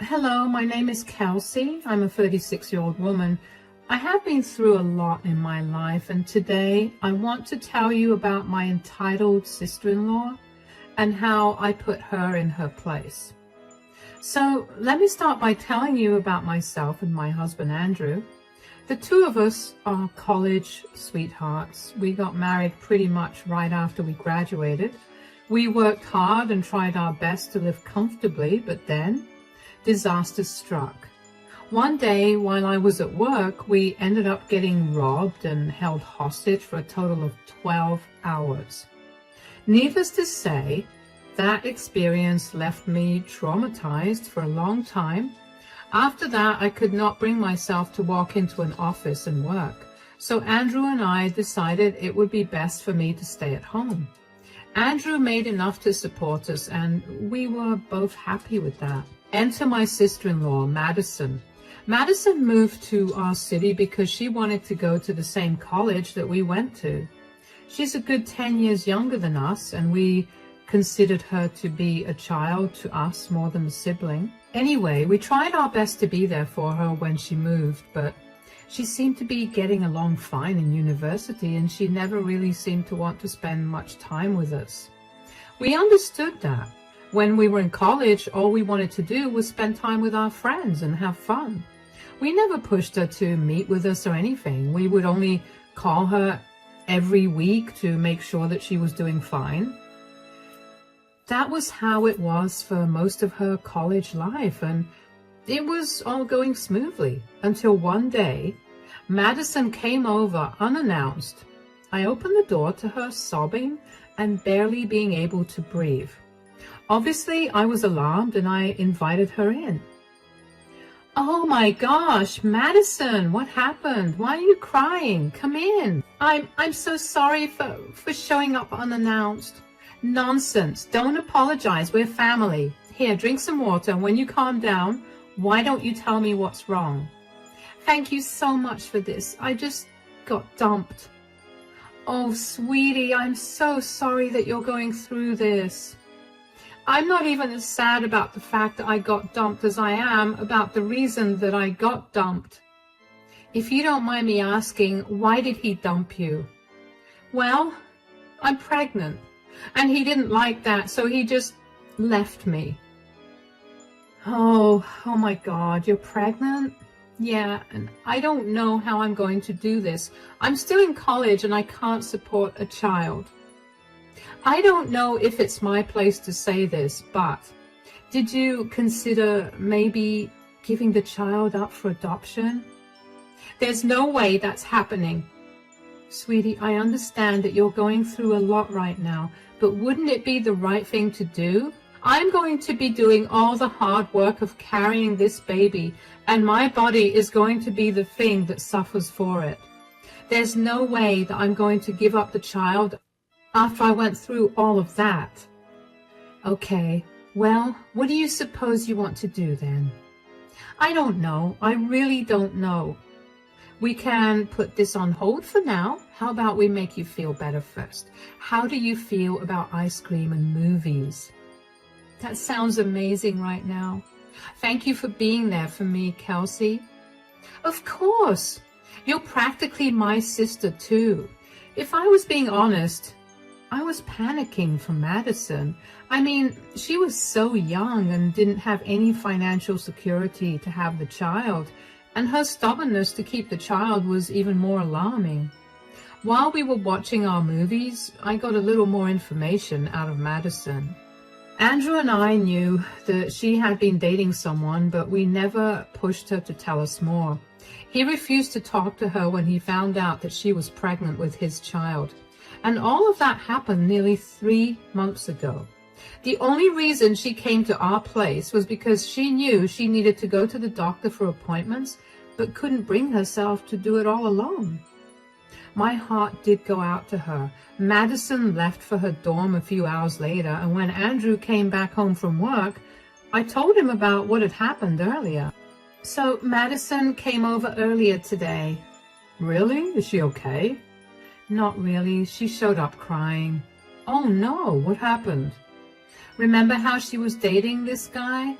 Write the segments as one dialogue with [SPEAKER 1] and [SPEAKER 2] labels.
[SPEAKER 1] Hello, my name is Kelsey. I'm a 36-year-old woman. I have been through a lot in my life, and today I want to tell you about my entitled sister-in-law and how I put her in her place. So let me start by telling you about myself and my husband, Andrew. The two of us are college sweethearts. We got married pretty much right after we graduated. We worked hard and tried our best to live comfortably, but then disaster struck. One day while I was at work, we ended up getting robbed and held hostage for a total of 12 hours. Needless to say, that experience left me traumatized for a long time. After that, I could not bring myself to walk into an office and work. So Andrew and I decided it would be best for me to stay at home. Andrew made enough to support us, and we were both happy with that. Enter my sister-in-law, Madison. Madison moved to our city because she wanted to go to the same college that we went to. She's a good 10 years younger than us, and we considered her to be a child to us more than a sibling. Anyway, we tried our best to be there for her when she moved, but she seemed to be getting along fine in university, and she never really seemed to want to spend much time with us. We understood that. When we were in college, all we wanted to do was spend time with our friends and have fun. We never pushed her to meet with us or anything. We would only call her every week to make sure that she was doing fine. That was how it was for most of her college life, and it was all going smoothly until one day, Madison came over unannounced. I opened the door to her sobbing and barely being able to breathe. Obviously, I was alarmed and I invited her in. "Oh my gosh, Madison, what happened? Why are you crying? Come in. I'm so sorry for showing up unannounced." "Nonsense. Don't apologize. We're family. Here, drink some water, and when you calm down, why don't you tell me what's wrong?" "Thank you so much for this. I just got dumped." "Oh, sweetie, I'm so sorry that you're going through this." "I'm not even as sad about the fact that I got dumped as I am about the reason that I got dumped." "If you don't mind me asking, why did he dump you?" "Well, I'm pregnant, and he didn't like that, so he just left me." Oh my God, you're pregnant? "Yeah, and I don't know how I'm going to do this. I'm still in college and I can't support a child." I don't know if it's my place to say this, but did you consider maybe giving the child up for adoption? "There's no way that's happening." "Sweetie, I understand that you're going through a lot right now, but wouldn't it be the right thing to do? I'm going to be doing all the hard work of carrying this baby, and my body is going to be the thing that suffers for it. There's no way that I'm going to give up the child after I went through all of that." "Okay, well, what do you suppose you want to do then?" "I don't know. I really don't know. We can put this on hold for now. How about we make you feel better first? How do you feel about ice cream and movies?" "That sounds amazing right now. Thank you for being there for me, Kelsey." "Of course. You're practically my sister too. If I was being honest, I was panicking for Madison. I mean, she was so young and didn't have any financial security to have the child, and her stubbornness to keep the child was even more alarming. While we were watching our movies, I got a little more information out of Madison. Andrew and I knew that she had been dating someone, but we never pushed her to tell us more. He refused to talk to her when he found out that she was pregnant with his child. And all of that happened nearly 3 months ago. The only reason she came to our place was because she knew she needed to go to the doctor for appointments, but couldn't bring herself to do it all alone. My heart did go out to her. Madison left for her dorm a few hours later, and when Andrew came back home from work, I told him about what had happened earlier. "So Madison came over earlier today." "Really? Is she okay?" "Not really. She showed up crying." "Oh no, what happened?" "Remember how she was dating this guy?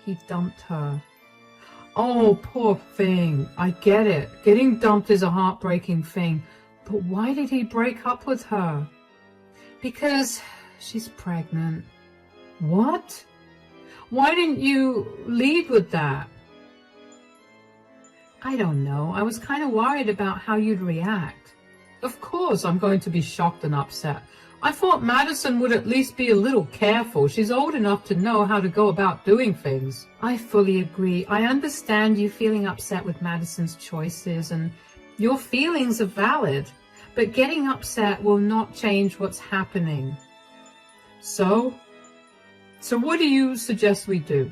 [SPEAKER 1] he dumped her. Oh, poor thing. I get it. Getting dumped is a heartbreaking thing. But why did he break up with her? Because she's pregnant. What? Why didn't you lead with that? I don't know. I was kind of worried about how you'd react. Of course I'm going to be shocked and upset. I thought Madison would at least be a little careful. She's old enough to know how to go about doing things. I fully agree. I understand you feeling upset with Madison's choices, and your feelings are valid. But getting upset will not change what's happening. So what do you suggest we do?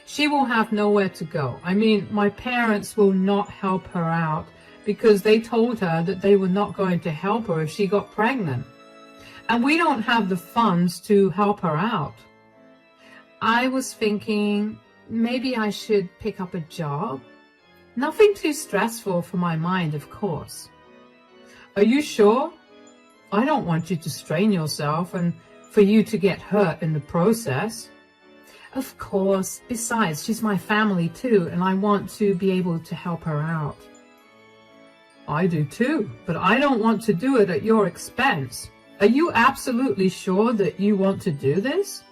[SPEAKER 1] She will have nowhere to go. I mean, my parents will not help her out because they told her that they were not going to help her if she got pregnant. And we don't have the funds to help her out. I was thinking maybe I should pick up a job. Nothing too stressful for my mind, of course. Are you sure? I don't want you to strain yourself and for you to get hurt in the process. Of course. Besides, she's my family too, and I want to be able to help her out. I do too, but I don't want to do it at your expense. Are you absolutely sure that you want to do this?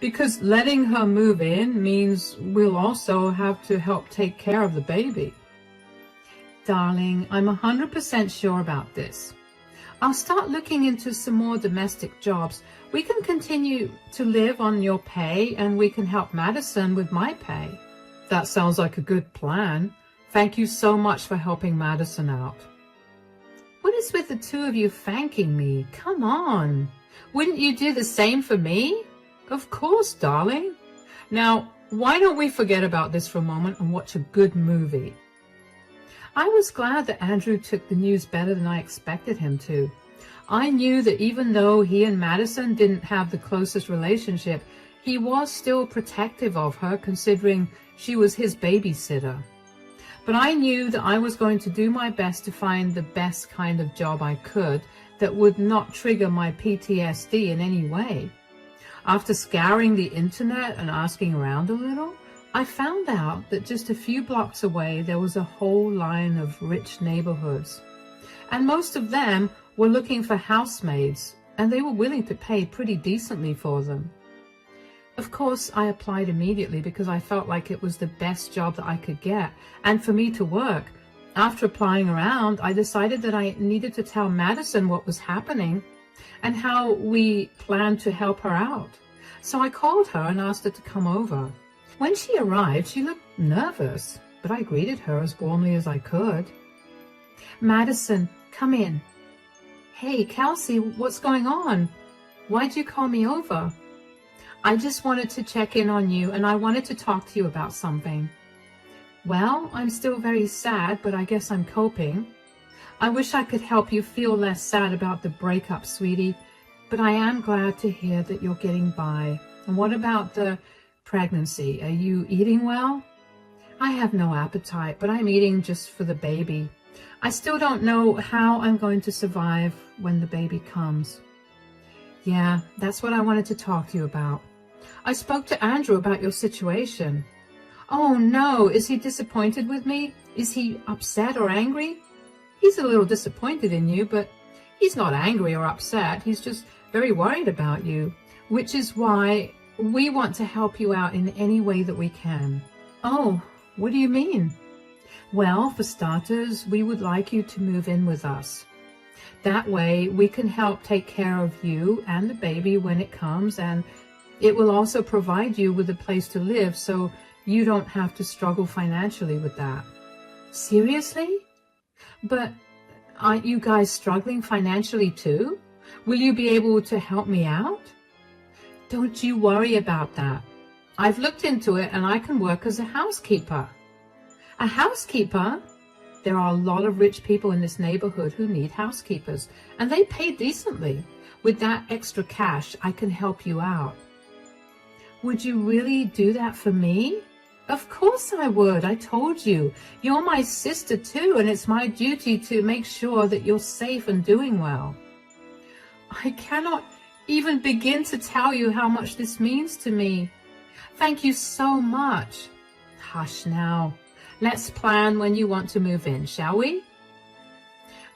[SPEAKER 1] Because letting her move in means we'll also have to help take care of the baby. Darling, I'm 100% sure about this. I'll start looking into some more domestic jobs. We can continue to live on your pay, and we can help Madison with my pay. That sounds like a good plan. Thank you so much for helping Madison out. What is with the two of you thanking me? Come on. Wouldn't you do the same for me? Of course, darling. Now, why don't we forget about this for a moment and watch a good movie? I was glad that Andrew took the news better than I expected him to. I knew that even though he and Madison didn't have the closest relationship, he was still protective of her, considering she was his babysitter. But I knew that I was going to do my best to find the best kind of job I could that would not trigger my PTSD in any way. After scouring the internet and asking around a little, I found out that just a few blocks away there was a whole line of rich neighborhoods. And most of them were looking for housemaids, and they were willing to pay pretty decently for them. Of course, I applied immediately because I felt like it was the best job that I could get, and for me to work. After applying around, I decided that I needed to tell Madison what was happening and how we planned to help her out. So I called her and asked her to come over. When she arrived, she looked nervous, but I greeted her as warmly as I could. Madison, come in. Hey, Kelsey, what's going on? Why'd you call me over? I just wanted to check in on you, and I wanted to talk to you about something. Well, I'm still very sad, but I guess I'm coping. I wish I could help you feel less sad about the breakup, sweetie, but I am glad to hear that you're getting by. And what about the pregnancy? Are you eating well? I have no appetite, but I'm eating just for the baby. I still don't know how I'm going to survive when the baby comes. Yeah, that's what I wanted to talk to you about. I spoke to Andrew about your situation. Oh no, is he disappointed with me? Is he upset or angry? He's a little disappointed in you, but he's not angry or upset. He's just very worried about you, which is why we want to help you out in any way that we can. Oh, what do you mean? Well, for starters, we would like you to move in with us. That way, we can help take care of you and the baby when it comes, and it will also provide you with a place to live so you don't have to struggle financially with that. Seriously? But aren't you guys struggling financially too? Will you be able to help me out? Don't you worry about that. I've looked into it and I can work as a housekeeper. A housekeeper? There are a lot of rich people in this neighborhood who need housekeepers, and they pay decently. With that extra cash, I can help you out. Would you really do that for me? Of course I would. I told you. You're my sister too, and it's my duty to make sure that you're safe and doing well. I cannot even begin to tell you how much this means to me. Thank you so much. Hush now. Let's plan when you want to move in, shall we?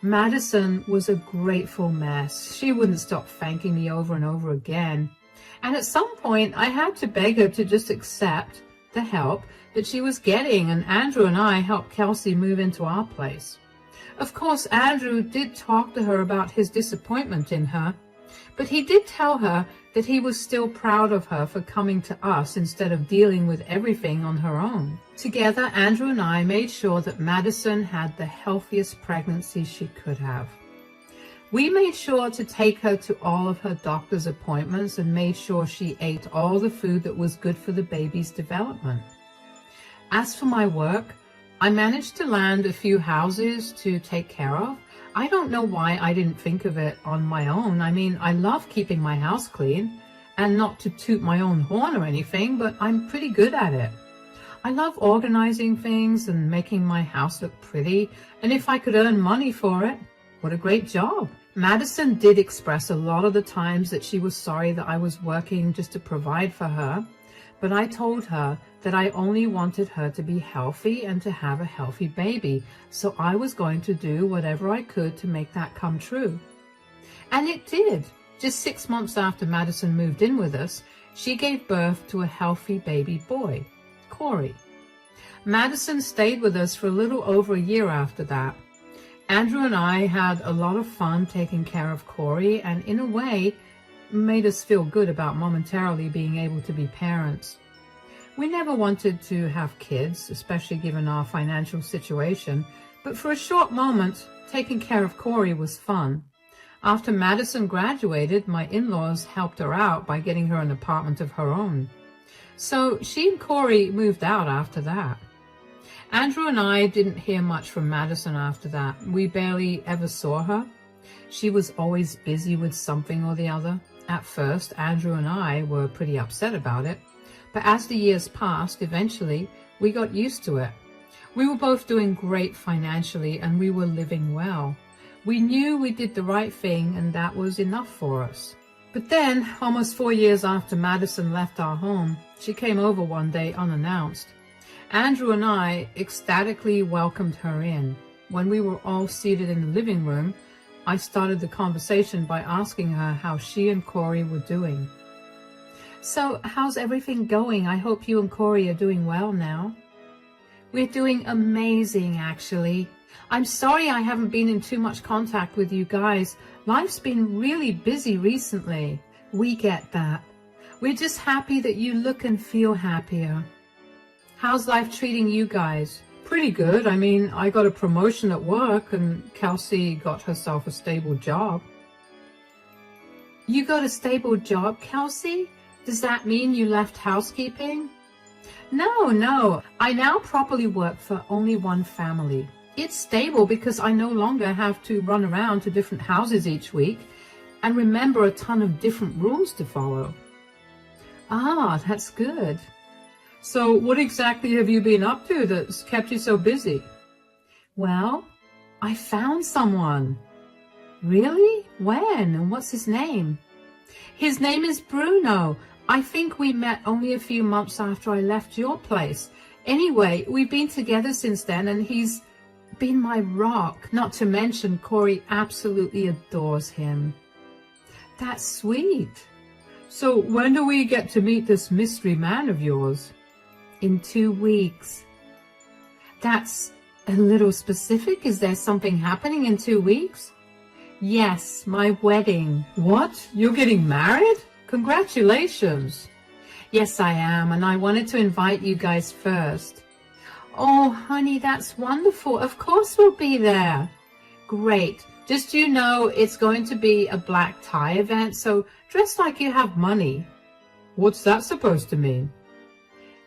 [SPEAKER 1] Madison was a grateful mess. She wouldn't stop thanking me over and over again. And at some point, I had to beg her to just accept the help that she was getting, and Andrew and I helped Kelsey move into our place. Of course, Andrew did talk to her about his disappointment in her, but he did tell her that he was still proud of her for coming to us instead of dealing with everything on her own. Together, Andrew and I made sure that Madison had the healthiest pregnancy she could have. We made sure to take her to all of her doctor's appointments and made sure she ate all the food that was good for the baby's development. As for my work, I managed to land a few houses to take care of. I don't know why I didn't think of it on my own. I mean, I love keeping my house clean, and not to toot my own horn or anything, but I'm pretty good at it. I love organizing things and making my house look pretty, and if I could earn money for it, what a great job. Madison did express a lot of the times that she was sorry that I was working just to provide for her, but I told her that I only wanted her to be healthy and to have a healthy baby, so I was going to do whatever I could to make that come true. And it did. Just 6 months after Madison moved in with us, she gave birth to a healthy baby boy, Corey. Madison stayed with us for a little over a year after that. Andrew and I had a lot of fun taking care of Corey, and in a way, made us feel good about momentarily being able to be parents. We never wanted to have kids, especially given our financial situation, but for a short moment, taking care of Corey was fun. After Madison graduated, my in-laws helped her out by getting her an apartment of her own. So she and Corey moved out after that. Andrew and I didn't hear much from Madison after that. We barely ever saw her. She was always busy with something or the other. At first, Andrew and I were pretty upset about it, but as the years passed, eventually, we got used to it. We were both doing great financially, and we were living well. We knew we did the right thing, and that was enough for us. But then, almost 4 years after Madison left our home, she came over one day unannounced. Andrew and I ecstatically welcomed her in. When we were all seated in the living room, I started the conversation by asking her how she and Corey were doing. So, how's everything going? I hope you and Corey are doing well now. We're doing amazing, actually. I'm sorry I haven't been in too much contact with you guys. Life's been really busy recently. We get that. We're just happy that you look and feel happier. How's life treating you guys? Pretty good. I mean, I got a promotion at work and Kelsey got herself a stable job. You got a stable job, Kelsey? Does that mean you left housekeeping? No. I now properly work for only one family. It's stable because I no longer have to run around to different houses each week and remember a ton of different rules to follow. Ah, that's good. So what exactly have you been up to that's kept you so busy? Well, I found someone. Really? When? And what's his name? His name is Bruno. I think we met only a few months after I left your place. Anyway, we've been together since then, and he's been my rock. Not to mention, Corey absolutely adores him. That's sweet. So when do we get to meet this mystery man of yours? In 2 weeks. That's a little specific. Is there something happening in 2 weeks? Yes, my wedding. What? You're getting married? Congratulations. Yes, I am, and I wanted to invite you guys first. Oh, honey, that's wonderful. Of course we'll be there. Great. Just you know, it's going to be a black tie event, so dress like you have money. What's that supposed to mean?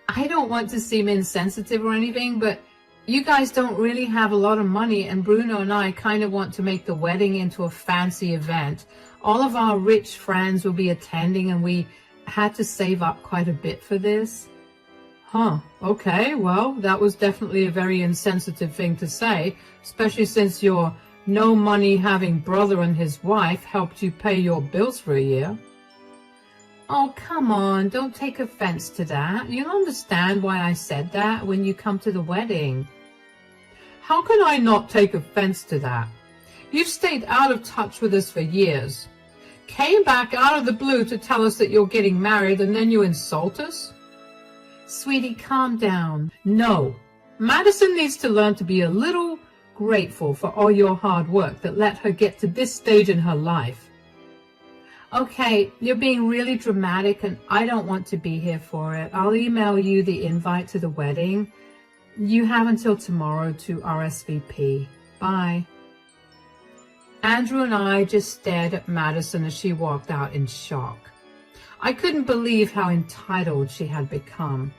[SPEAKER 1] I don't want to seem insensitive or anything, but you guys don't really have a lot of money, and Bruno and I kind of want to make the wedding into a fancy event. All of our rich friends will be attending, and we had to save up quite a bit for this. Huh, okay, well, that was definitely a very insensitive thing to say, especially since your no money having brother and his wife helped you pay your bills for a year. Oh, come on, don't take offense to that. You'll understand why I said that when you come to the wedding. How can I not take offense to that? You've stayed out of touch with us for years. Came back out of the blue to tell us that you're getting married, and then you insult us? Sweetie, calm down. No, Madison needs to learn to be a little grateful for all your hard work that let her get to this stage in her life. Okay, you're being really dramatic and I don't want to be here for it. I'll email you the invite to the wedding. You have until tomorrow to RSVP. Bye. Andrew and I just stared at Madison as she walked out in shock. I couldn't believe how entitled she had become.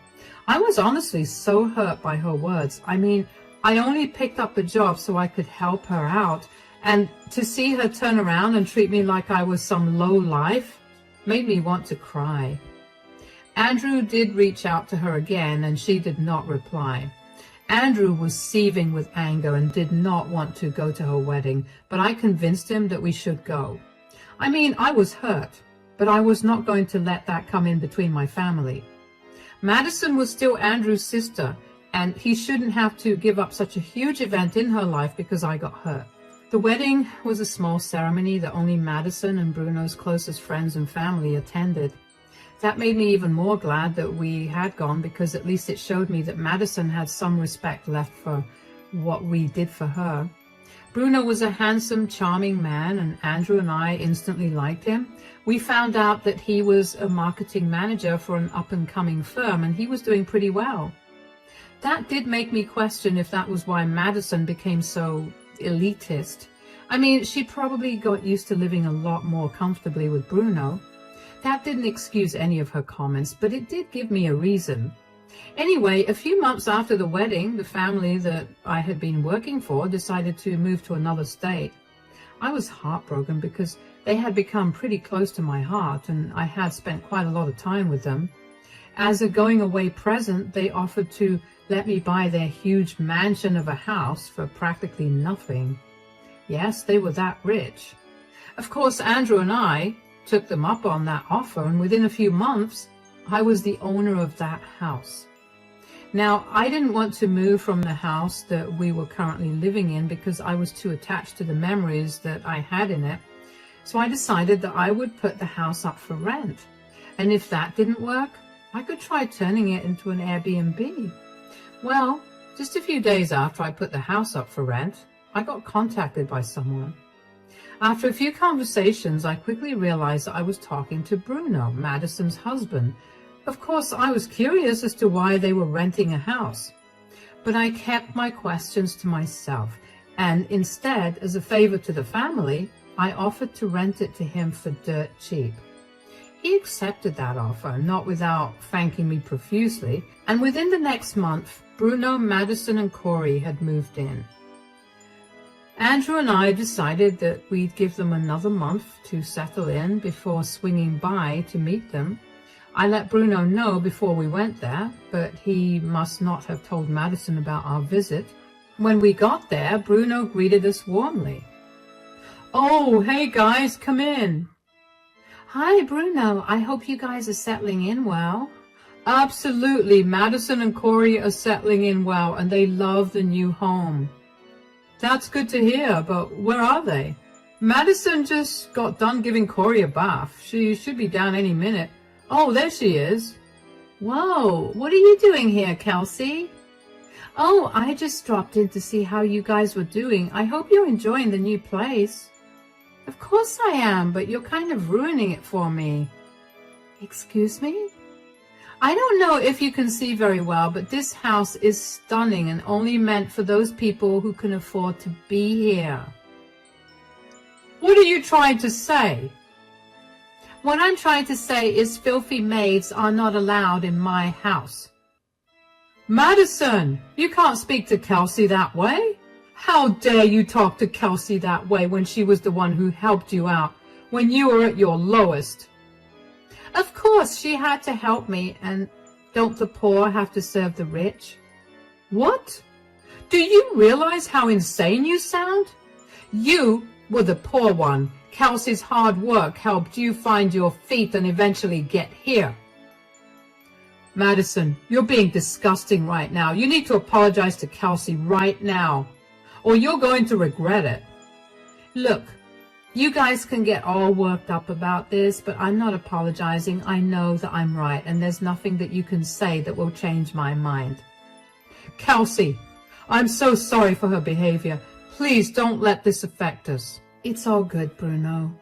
[SPEAKER 1] I was honestly so hurt by her words. I mean, I only picked up the job so I could help her out, and to see her turn around and treat me like I was some low life made me want to cry. Andrew did reach out to her again, and she did not reply. Andrew was seething with anger and did not want to go to her wedding, but I convinced him that we should go. I mean, I was hurt, but I was not going to let that come in between my family. Madison was still Andrew's sister, and he shouldn't have to give up such a huge event in her life because I got hurt. The wedding was a small ceremony that only Madison and Bruno's closest friends and family attended. That made me even more glad that we had gone, because at least it showed me that Madison had some respect left for what we did for her. Bruno was a handsome, charming man, and Andrew and I instantly liked him. We found out that he was a marketing manager for an up-and-coming firm, and he was doing pretty well. That did make me question if that was why Madison became so elitist. I mean, she probably got used to living a lot more comfortably with Bruno. That didn't excuse any of her comments, but it did give me a reason. Anyway, a few months after the wedding, the family that I had been working for decided to move to another state. I was heartbroken because they had become pretty close to my heart, and I had spent quite a lot of time with them. As a going-away present, they offered to let me buy their huge mansion of a house for practically nothing. Yes, they were that rich. Of course, Andrew and I took them up on that offer, and within a few months, I was the owner of that house. Now, I didn't want to move from the house that we were currently living in because I was too attached to the memories that I had in it. So I decided that I would put the house up for rent. And if that didn't work, I could try turning it into an Airbnb. Well, just a few days after I put the house up for rent, I got contacted by someone. After a few conversations, I quickly realized that I was talking to Bruno, Madison's husband. Of course, I was curious as to why they were renting a house. But I kept my questions to myself, and instead, as a favor to the family, I offered to rent it to him for dirt cheap. He accepted that offer, not without thanking me profusely, and within the next month, Bruno, Madison, and Corey had moved in. Andrew and I decided that we'd give them another month to settle in before swinging by to meet them. I let Bruno know before we went there, but he must not have told Madison about our visit. When we got there, Bruno greeted us warmly. "Oh, hey guys, come in." "Hi, Bruno. I hope you guys are settling in well." "Absolutely. Madison and Corey are settling in well, and they love the new home." "That's good to hear, but where are they?" "Madison just got done giving Corey a bath. She should be down any minute." "Oh, there she is." "Whoa, what are you doing here, Kelsey?" "Oh, I just dropped in to see how you guys were doing. I hope you're enjoying the new place." "Of course I am, but you're kind of ruining it for me." "Excuse me?" "I don't know if you can see very well, but this house is stunning and only meant for those people who can afford to be here." "What are you trying to say?" "What I'm trying to say is filthy maids are not allowed in my house." "Madison, you can't speak to Kelsey that way. How dare you talk to Kelsey that way when she was the one who helped you out when you were at your lowest?" "Of course, she had to help me, and don't the poor have to serve the rich?" "What? Do you realize how insane you sound? You were the poor one. Kelsey's hard work helped you find your feet and eventually get here. Madison, you're being disgusting right now. You need to apologize to Kelsey right now, or you're going to regret it. Look, you guys can get all worked up about this, but I'm not apologizing. I know that I'm right, and there's nothing that you can say that will change my mind. Kelsey, I'm so sorry for her behavior. Please don't let this affect us. It's all good, Bruno.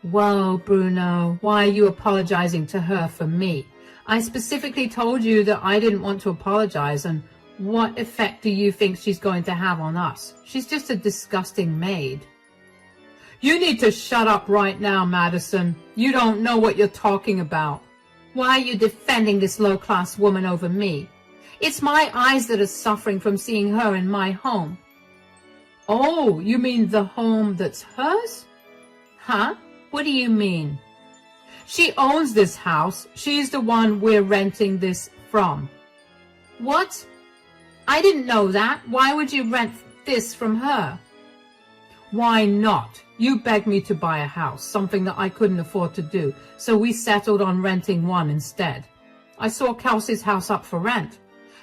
[SPEAKER 1] Whoa, Bruno, why are you apologizing to her for me? I specifically told you that I didn't want to apologize, and what effect do you think she's going to have on us? She's just a disgusting maid. You need to shut up right now, Madison. You don't know what you're talking about. Why are you defending this low-class woman over me? It's my eyes that are suffering from seeing her in my home. Oh, you mean the home that's hers? Huh? What do you mean? She owns this house. She's the one we're renting this from. What? I didn't know that. Why would you rent this from her? Why not? You begged me to buy a house, something that I couldn't afford to do, so we settled on renting one instead. I saw Kelsey's house up for rent,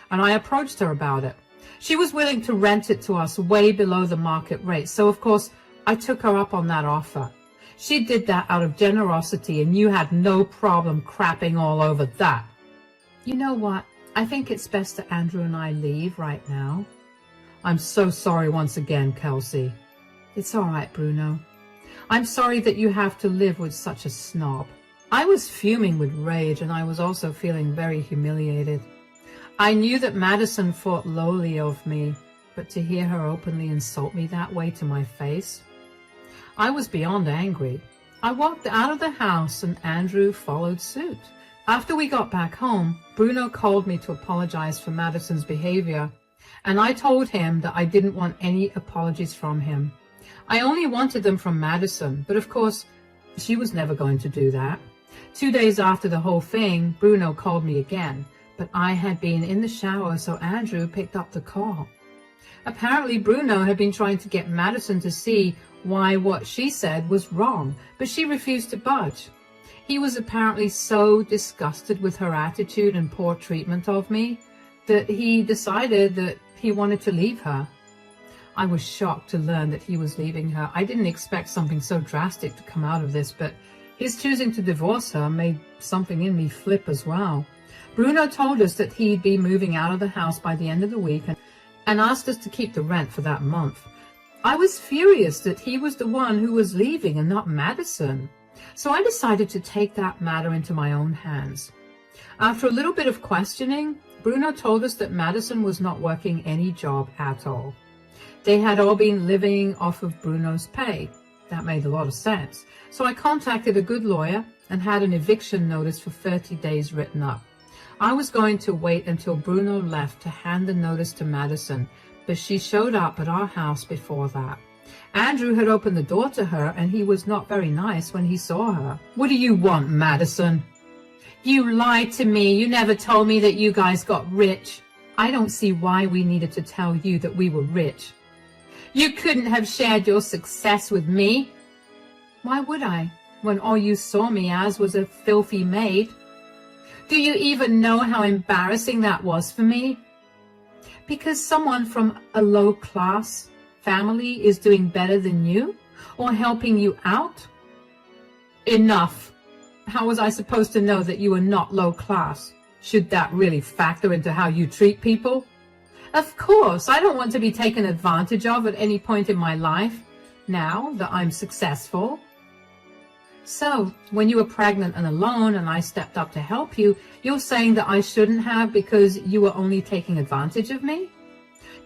[SPEAKER 1] and I approached her about it. She was willing to rent it to us way below the market rate, so of course I took her up on that offer. She did that out of generosity, and you had no problem crapping all over that. You know what? I think it's best that Andrew and I leave right now. I'm so sorry once again, Kelsey. It's all right, Bruno. I'm sorry that you have to live with such a snob. I was fuming with rage, and I was also feeling very humiliated. I knew that Madison thought lowly of me, but to hear her openly insult me that way to my face, I was beyond angry. I walked out of the house, and Andrew followed suit. After we got back home, Bruno called me to apologize for Madison's behavior, and I told him that I didn't want any apologies from him. I only wanted them from Madison, but of course, she was never going to do that. 2 days after the whole thing, Bruno called me again, but I had been in the shower, so Andrew picked up the call. Apparently, Bruno had been trying to get Madison to see why what she said was wrong, but she refused to budge. He was apparently so disgusted with her attitude and poor treatment of me that he decided that he wanted to leave her. I was shocked to learn that he was leaving her. I didn't expect something so drastic to come out of this, but his choosing to divorce her made something in me flip as well. Bruno told us that he'd be moving out of the house by the end of the week and asked us to keep the rent for that month. I was furious that he was the one who was leaving and not Madison. So I decided to take that matter into my own hands. After a little bit of questioning, Bruno told us that Madison was not working any job at all. They had all been living off of Bruno's pay. That made a lot of sense. So I contacted a good lawyer and had an eviction notice for 30 days written up. I was going to wait until Bruno left to hand the notice to Madison, but she showed up at our house before that. Andrew had opened the door to her, and he was not very nice when he saw her. What do you want, Madison? You lied to me. You never told me that you guys got rich. I don't see why we needed to tell you that we were rich. You couldn't have shared your success with me. Why would I, when all you saw me as was a filthy maid? Do you even know how embarrassing that was for me? Because someone from a low-class family is doing better than you or helping you out? Enough. How was I supposed to know that you were not low-class? Should that really factor into how you treat people? Of course, I don't want to be taken advantage of at any point in my life, now that I'm successful. So, when you were pregnant and alone and I stepped up to help you, you're saying that I shouldn't have because you were only taking advantage of me?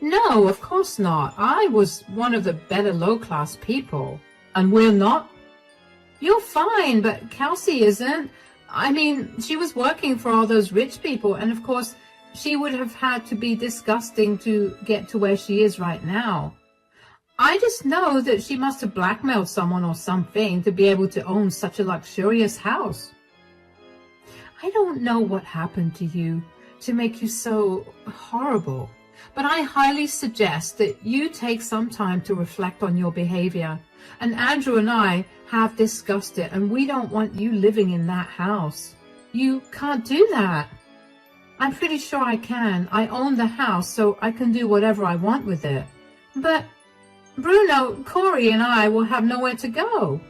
[SPEAKER 1] No, of course not. I was one of the better low-class people. And we're not? You're fine, but Kelsey isn't. I mean, she was working for all those rich people, and of course, she would have had to be disgusting to get to where she is right now. I just know that she must have blackmailed someone or something to be able to own such a luxurious house. I don't know what happened to you to make you so horrible. But I highly suggest that you take some time to reflect on your behavior. And Andrew and I have discussed it, and we don't want you living in that house. You can't do that. I'm pretty sure I can. I own the house, so I can do whatever I want with it. But Bruno, Corey, and I will have nowhere to go.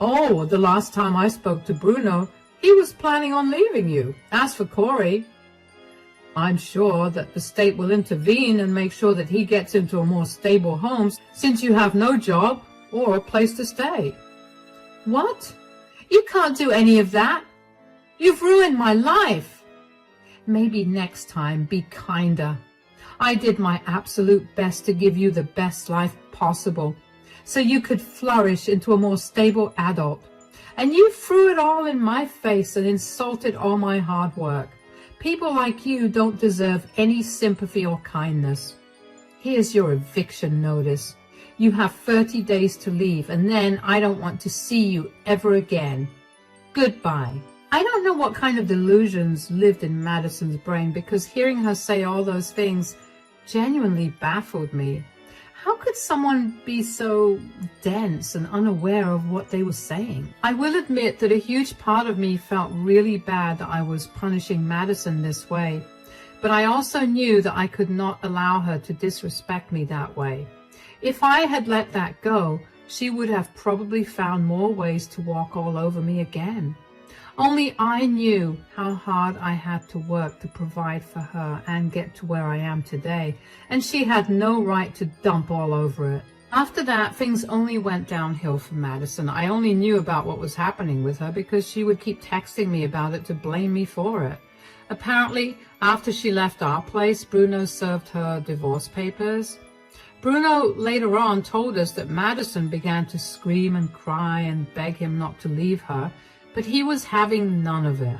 [SPEAKER 1] Oh, the last time I spoke to Bruno, he was planning on leaving you. As for Corey, I'm sure that the state will intervene and make sure that he gets into a more stable home since you have no job or a place to stay. What? You can't do any of that. You've ruined my life. Maybe next time be kinder. I did my absolute best to give you the best life possible so you could flourish into a more stable adult. And you threw it all in my face and insulted all my hard work. People like you don't deserve any sympathy or kindness. Here's your eviction notice. You have 30 days to leave, and then I don't want to see you ever again. Goodbye. I don't know what kind of delusions lived in Madison's brain, because hearing her say all those things genuinely baffled me. How could someone be so dense and unaware of what they were saying? I will admit that a huge part of me felt really bad that I was punishing Madison this way, but I also knew that I could not allow her to disrespect me that way. If I had let that go, she would have probably found more ways to walk all over me again. Only I knew how hard I had to work to provide for her and get to where I am today, and she had no right to dump all over it. After that, things only went downhill for Madison. I only knew about what was happening with her because she would keep texting me about it to blame me for it. Apparently, after she left our place, Bruno served her divorce papers. Bruno later on told us that Madison began to scream and cry and beg him not to leave her, but he was having none of it.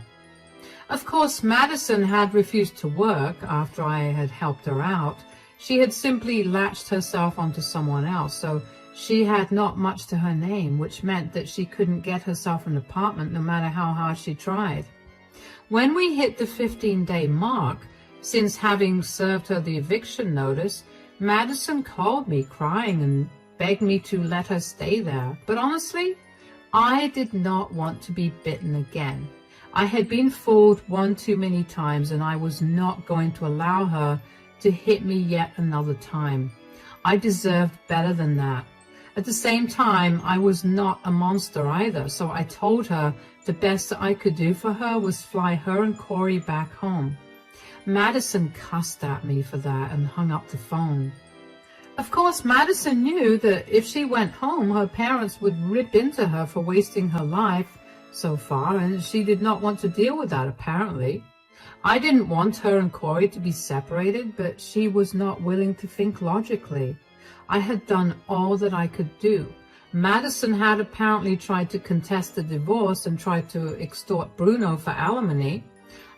[SPEAKER 1] Of course, Madison had refused to work after I had helped her out. She had simply latched herself onto someone else, so she had not much to her name, which meant that she couldn't get herself an apartment no matter how hard she tried. When we hit the 15-day mark, since having served her the eviction notice, Madison called me crying and begged me to let her stay there. But honestly, I did not want to be bitten again. I had been fooled one too many times, and I was not going to allow her to hit me yet another time. I deserved better than that. At the same time, I was not a monster either, so I told her the best that I could do for her was fly her and Corey back home. Madison cussed at me for that and hung up the phone. Of course, Madison knew that if she went home, her parents would rip into her for wasting her life so far, and she did not want to deal with that, apparently. I didn't want her and Corey to be separated, but she was not willing to think logically. I had done all that I could do. Madison had apparently tried to contest the divorce and tried to extort Bruno for alimony.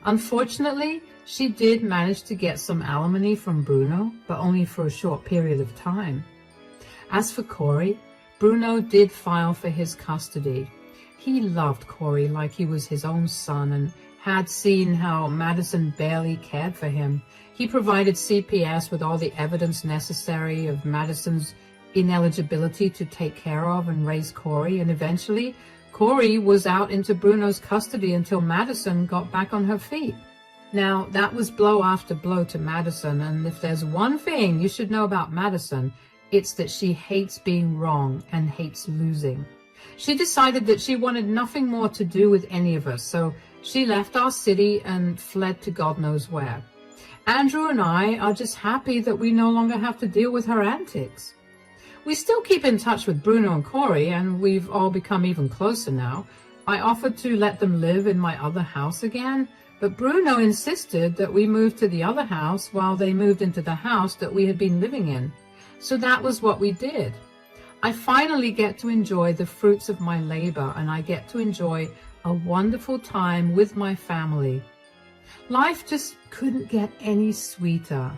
[SPEAKER 1] Unfortunately, she did manage to get some alimony from Bruno, but only for a short period of time. As for Corey, Bruno did file for his custody. He loved Corey like he was his own son and had seen how Madison barely cared for him. He provided CPS with all the evidence necessary of Madison's ineligibility to take care of and raise Corey, and eventually Corey was out into Bruno's custody until Madison got back on her feet. Now, that was blow after blow to Madison, and if there's one thing you should know about Madison, it's that she hates being wrong and hates losing. She decided that she wanted nothing more to do with any of us, so she left our city and fled to God knows where. Andrew and I are just happy that we no longer have to deal with her antics. We still keep in touch with Bruno and Corey, and we've all become even closer now. I offered to let them live in my other house again, but Bruno insisted that we move to the other house while they moved into the house that we had been living in. So that was what we did. I finally get to enjoy the fruits of my labor, and I get to enjoy a wonderful time with my family. Life just couldn't get any sweeter.